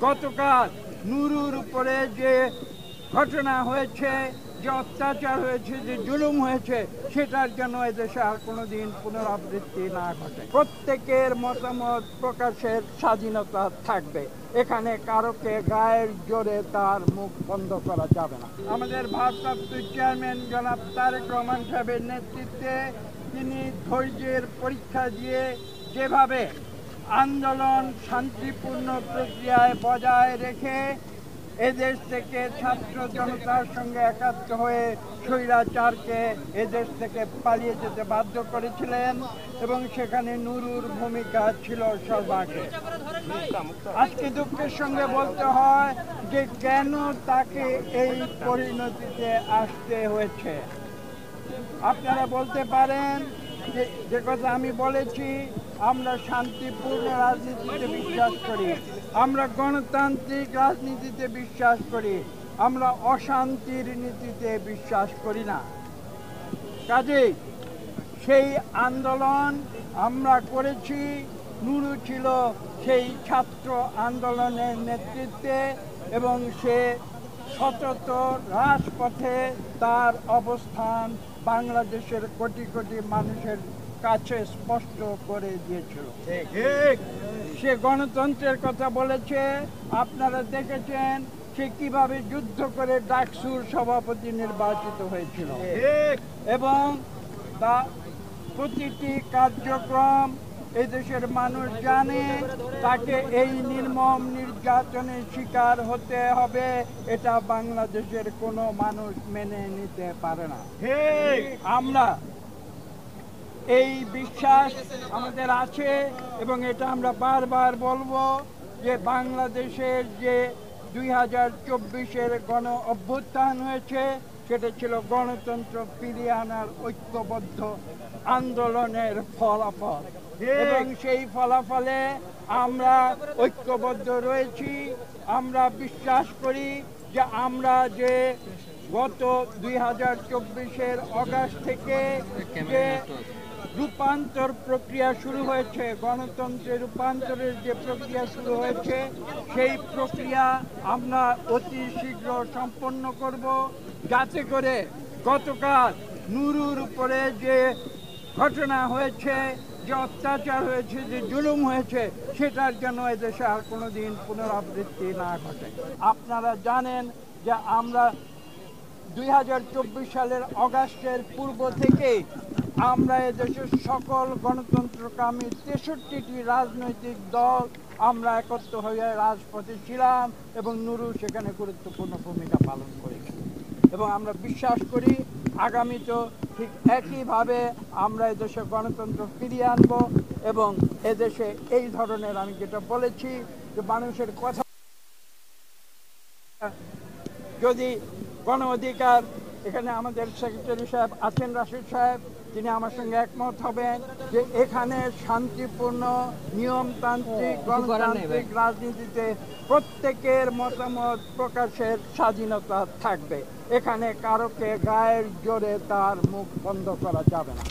গতকাল নুরুর উপরে যে ঘটনা হয়েছে, যে অত্যাচার হয়েছে, যে জুলুম হয়েছে, সেটার জন্য এদেশে আর কোনোদিন পুনরাবৃত্তি না ঘটে। প্রত্যেকের মতামত প্রকাশের স্বাধীনতা থাকবে, এখানে কারোকে গায়ের জোরে তার মুখ বন্ধ করা যাবে না। আমাদের ভারপ্রাপ্ত চেয়ারম্যান জনাব তারেক রহমান সাহেবের নেতৃত্বে তিনি ধৈর্যের পরীক্ষা দিয়ে যেভাবে আন্দোলন শান্তিপূর্ণ প্রক্রিয়ায় বজায় রেখে এদেশ থেকে ছাত্র জনতার সঙ্গে একাত্ম হয়ে স্বৈরাচারকে এদেশ থেকে পালিয়ে যেতে বাধ্য করেছিলেন এবং সেখানে নুরুর ভূমিকা ছিল সর্বাগ্রে। আজকে দুঃখের সঙ্গে বলতে হয় যে কেন তাকে এই পরিণতিতে আসতে হয়েছে। আপনারা বলতে পারেন যে কথা আমি বলেছি, আমরা শান্তিপূর্ণ রাজনীতিতে বিশ্বাস করি, আমরা গণতান্ত্রিক রাজনীতিতে বিশ্বাস করি, আমরা অশান্তির নীতিতে বিশ্বাস করি না। কাজেই সেই আন্দোলন আমরা করেছি। নুরু ছিল সেই ছাত্র আন্দোলনের নেতৃত্বে এবং সে সতত রাজপথে তার অবস্থান বাংলাদেশের কোটি কোটি মানুষের কাছে স্পষ্ট করে দিয়েছিল। সে গণতন্ত্রের কথা বলেছে। আপনারা দেখেছেন সে কিভাবে যুদ্ধ করে ডাকসুর সভাপতি নির্বাচিত হয়েছিল এবং তা প্রতিটি কার্যক্রম এদেশের মানুষ জানে। তাকে এই নির্মম নির্যাতনের শিকার হতে হবে, এটা বাংলাদেশের কোনো মানুষ মেনে নিতে পারে না। আমরা এই বিশ্বাস আমাদের আছে এবং এটা আমরা বারবার বলবো যে বাংলাদেশের যে 2024-এর গণ অভ্যুত্থান হয়েছে সেটা ছিল গণতন্ত্র ফিরিয়ে আনার ঐক্যবদ্ধ আন্দোলনের ফলাফল এবং সেই ফলাফলে আমরা ঐক্যবদ্ধ রয়েছি। আমরা বিশ্বাস করি যে আমরা যে গত 2024-এর অগাস্ট থেকে যে রূপান্তর প্রক্রিয়া শুরু হয়েছে, গণতন্ত্রের রূপান্তরের যে প্রক্রিয়া শুরু হয়েছে, সেই প্রক্রিয়া আমরা অতি শীঘ্র সম্পন্ন করব, যাতে করে গতকাল নুরুর উপরে যে ঘটনা হয়েছে, যে অত্যাচার হয়েছে, যে জুলুম হয়েছে, সেটার জন্য এদেশে আর কোনোদিন পুনরাবৃত্তি না ঘটে। আপনারা জানেন যে আমরা 2024 সালের অগাস্টের পূর্ব থেকে আমরা এদেশের সকল গণতন্ত্রকামী 63টি রাজনৈতিক দল আমরা একত্র হয়ে রাজপথে ছিলাম এবং নুরু সেখানে গুরুত্বপূর্ণ ভূমিকা পালন করেছে এবং আমরা বিশ্বাস করি আগামীতেও ঠিক একইভাবে আমরা এদেশে গণতন্ত্র ফিরিয়ে আনব এবং এদেশে এই ধরনের, আমি যেটা বলেছি যে মানুষের কথা, যদি গণ অধিকার, এখানে আমাদের সেক্রেটারি সাহেব আছেন, রাশিদ সাহেব, তিনি আমার সঙ্গে একমত হবেন যে এখানে শান্তিপূর্ণ নিয়মতান্ত্রিক গণতান্ত্রিক রাজনীতিতে প্রত্যেকের মতামত প্রকাশের স্বাধীনতা থাকবে, এখানে কারোকে গায়ের জোরে তার মুখ বন্ধ করা যাবে না।